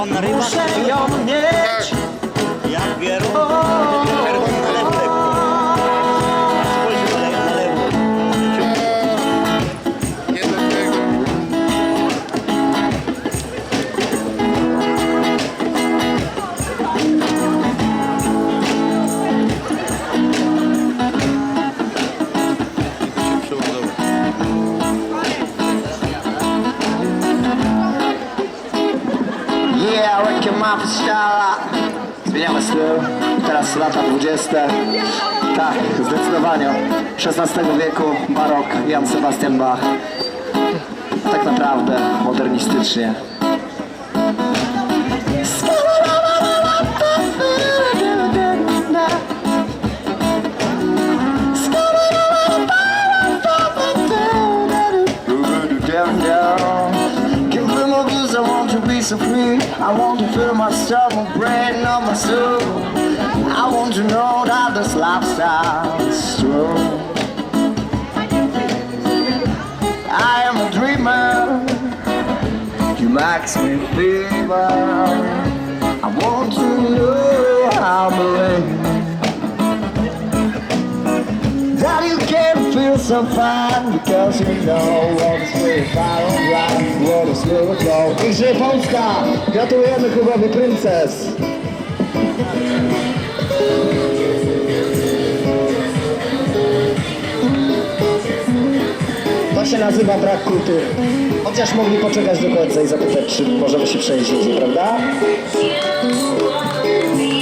pan na rybach muszę ją mieć. jak bierą czerwony nalewek. Spojrzyj na lewo. Nie do tego. Się przeładował. Yeah, łykiem ma pistola. Zmieniamy styl. Teraz lata 20. Tak, zdecydowanie. XVI wieku, barok, Jan Sebastian Bach. Tak naprawdę modernistycznie. Give them a blues, I want to be so free. I want to feel myself, my brain, and my soul. I want to know that this lifestyle is true. I am a dreamer. You makes me feel. I want to know how to believe that you can feel so fine because you know what is really far on right, what is really flow. I żyje Polska! Gratulujemy klubowi Princes! To się nazywa brak kultury. Chociaż mogli poczekać do końca i zapytać, czy możemy się przenieść, prawda?